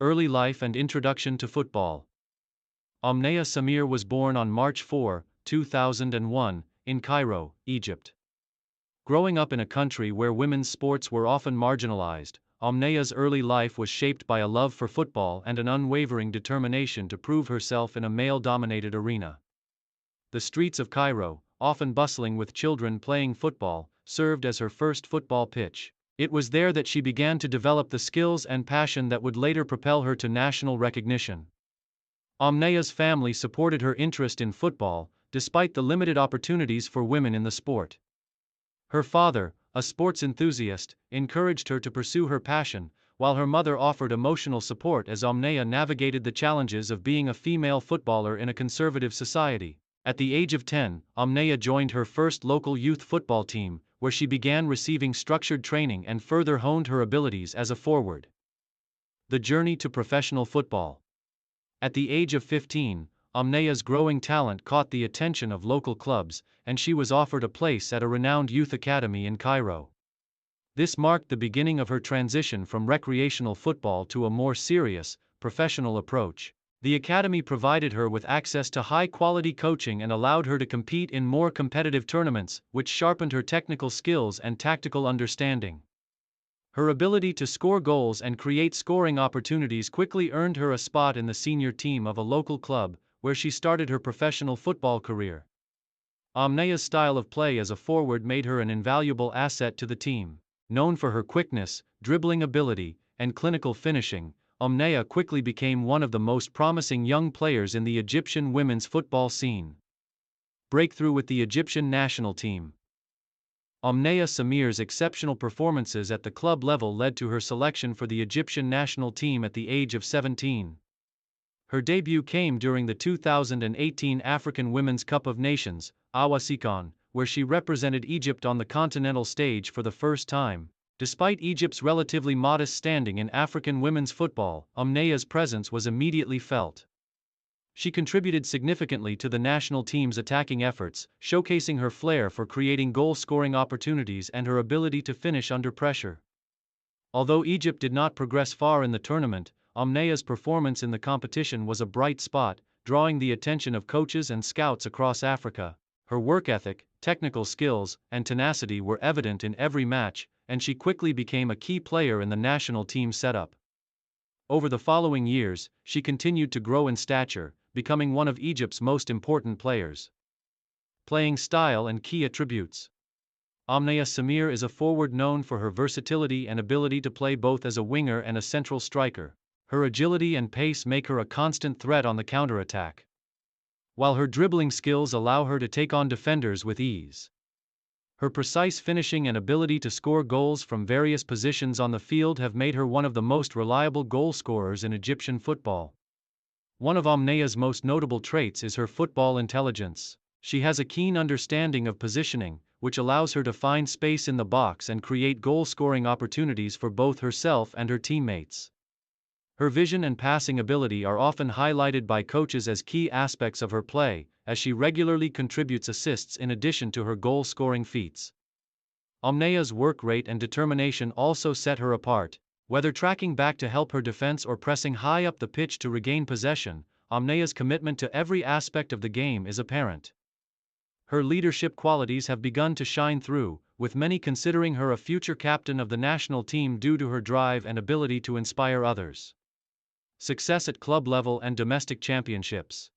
Early life and introduction to football. Omneya Samir was born on March 4, 2001, in Cairo, Egypt. Growing up in a country where women's sports were often marginalized, Omneya's early life was shaped by a love for football and an unwavering determination to prove herself in a male-dominated arena. The streets of Cairo, often bustling with children playing football, served as her first football pitch. It was there that she began to develop the skills and passion that would later propel her to national recognition. Omneya's family supported her interest in football, despite the limited opportunities for women in the sport. Her father, a sports enthusiast, encouraged her to pursue her passion, while her mother offered emotional support as Omneya navigated the challenges of being a female footballer in a conservative society. At the age of 10, Omneya joined her first local youth football team, where she began receiving structured training and further honed her abilities as a forward. The journey to professional football. At the age of 15, Omneya's growing talent caught the attention of local clubs, and she was offered a place at a renowned youth academy in Cairo. This marked the beginning of her transition from recreational football to a more serious, professional approach. The academy provided her with access to high-quality coaching and allowed her to compete in more competitive tournaments, which sharpened her technical skills and tactical understanding. Her ability to score goals and create scoring opportunities quickly earned her a spot in the senior team of a local club, where she started her professional football career. Omneya's style of play as a forward made her an invaluable asset to the team. Known for her quickness, dribbling ability, and clinical finishing, Omneya quickly became one of the most promising young players in the Egyptian women's football scene. Breakthrough with the Egyptian national team. Omneya Samir's exceptional performances at the club level led to her selection for the Egyptian national team at the age of 17. Her debut came during the 2018 African Women's Cup of Nations, AWACON, where she represented Egypt on the continental stage for the first time. Despite Egypt's relatively modest standing in African women's football, Omneya's presence was immediately felt. She contributed significantly to the national team's attacking efforts, showcasing her flair for creating goal-scoring opportunities and her ability to finish under pressure. Although Egypt did not progress far in the tournament, Omneya's performance in the competition was a bright spot, drawing the attention of coaches and scouts across Africa. Her work ethic, technical skills, and tenacity were evident in every match, and she quickly became a key player in the national team setup. Over the following years, she continued to grow in stature, becoming one of Egypt's most important players. Playing style and key attributes. Omneya Samir is a forward known for her versatility and ability to play both as a winger and a central striker. Her agility and pace make her a constant threat on the counterattack, while her dribbling skills allow her to take on defenders with ease. Her precise finishing and ability to score goals from various positions on the field have made her one of the most reliable goal scorers in Egyptian football. One of Omneya's most notable traits is her football intelligence. She has a keen understanding of positioning, which allows her to find space in the box and create goal-scoring opportunities for both herself and her teammates. Her vision and passing ability are often highlighted by coaches as key aspects of her play, as she regularly contributes assists in addition to her goal-scoring feats. Omneya's work rate and determination also set her apart. Whether tracking back to help her defense or pressing high up the pitch to regain possession, Omneya's commitment to every aspect of the game is apparent. Her leadership qualities have begun to shine through, with many considering her a future captain of the national team due to her drive and ability to inspire others. Success at club level and domestic championships.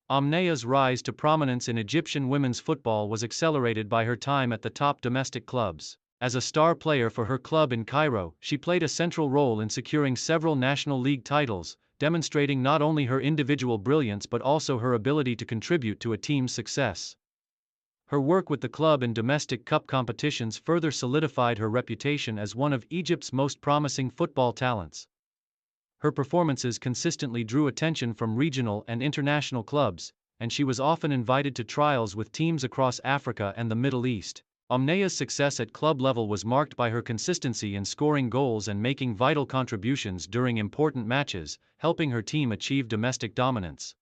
Omneya's rise to prominence in Egyptian women's football was accelerated by her time at the top domestic clubs. As a star player for her club in Cairo, she played a central role in securing several National League titles, demonstrating not only her individual brilliance but also her ability to contribute to a team's success. Her work with the club in domestic cup competitions further solidified her reputation as one of Egypt's most promising football talents. Her performances consistently drew attention from regional and international clubs, and she was often invited to trials with teams across Africa and the Middle East. Omneya's success at club level was marked by her consistency in scoring goals and making vital contributions during important matches, helping her team achieve domestic dominance.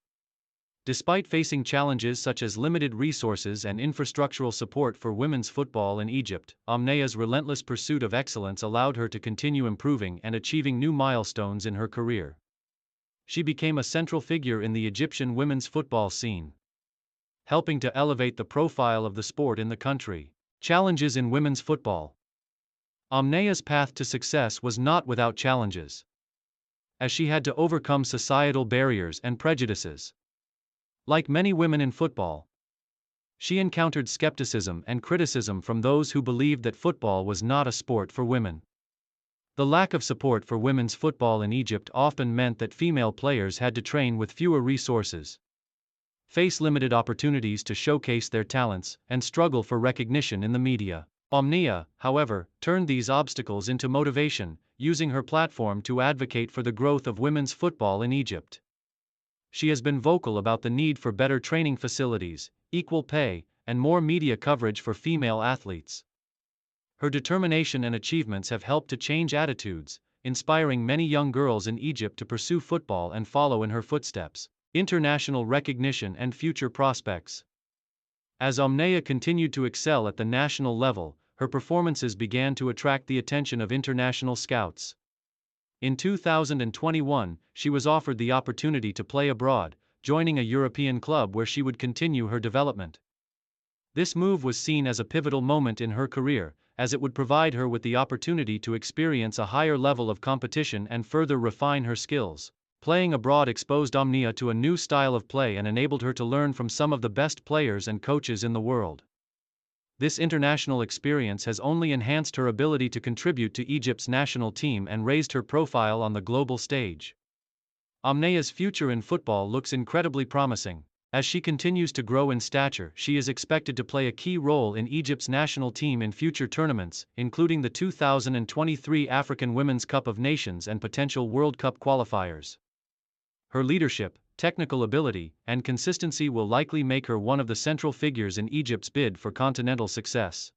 Despite facing challenges such as limited resources and infrastructural support for women's football in Egypt, Omneya's relentless pursuit of excellence allowed her to continue improving and achieving new milestones in her career. She became a central figure in the Egyptian women's football scene, helping to elevate the profile of the sport in the country. Challenges in women's football. Omneya's path to success was not without challenges, as she had to overcome societal barriers and prejudices. Like many women in football, she encountered skepticism and criticism from those who believed that football was not a sport for women. The lack of support for women's football in Egypt often meant that female players had to train with fewer resources, face limited opportunities to showcase their talents, and struggle for recognition in the media. Omneya, however, turned these obstacles into motivation, using her platform to advocate for the growth of women's football in Egypt. She has been vocal about the need for better training facilities, equal pay, and more media coverage for female athletes. Her determination and achievements have helped to change attitudes, inspiring many young girls in Egypt to pursue football and follow in her footsteps. International recognition and future prospects. As Omneya continued to excel at the national level, her performances began to attract the attention of international scouts. In 2021, she was offered the opportunity to play abroad, joining a European club where she would continue her development. This move was seen as a pivotal moment in her career, as it would provide her with the opportunity to experience a higher level of competition and further refine her skills. Playing abroad exposed Omneya to a new style of play and enabled her to learn from some of the best players and coaches in the world. This international experience has only enhanced her ability to contribute to Egypt's national team and raised her profile on the global stage. Omneya's future in football looks incredibly promising. As she continues to grow in stature, she is expected to play a key role in Egypt's national team in future tournaments, including the 2023 African Women's Cup of Nations and potential World Cup qualifiers. Her leadership, technical ability, and consistency will likely make her one of the central figures in Egypt's bid for continental success.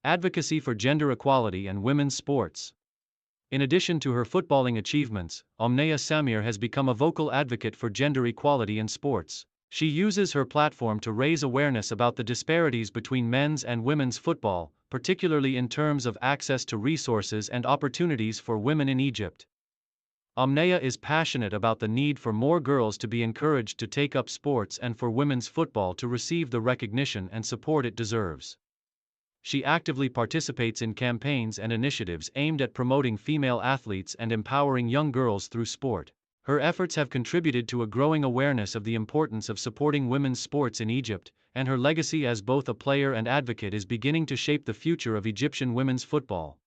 Advocacy for gender equality and women's sports. In addition to her footballing achievements, Omneya Samir has become a vocal advocate for gender equality in sports. She uses her platform to raise awareness about the disparities between men's and women's football, particularly in terms of access to resources and opportunities for women in Egypt. Omneya is passionate about the need for more girls to be encouraged to take up sports and for women's football to receive the recognition and support it deserves. She actively participates in campaigns and initiatives aimed at promoting female athletes and empowering young girls through sport. Her efforts have contributed to a growing awareness of the importance of supporting women's sports in Egypt, and her legacy as both a player and advocate is beginning to shape the future of Egyptian women's football.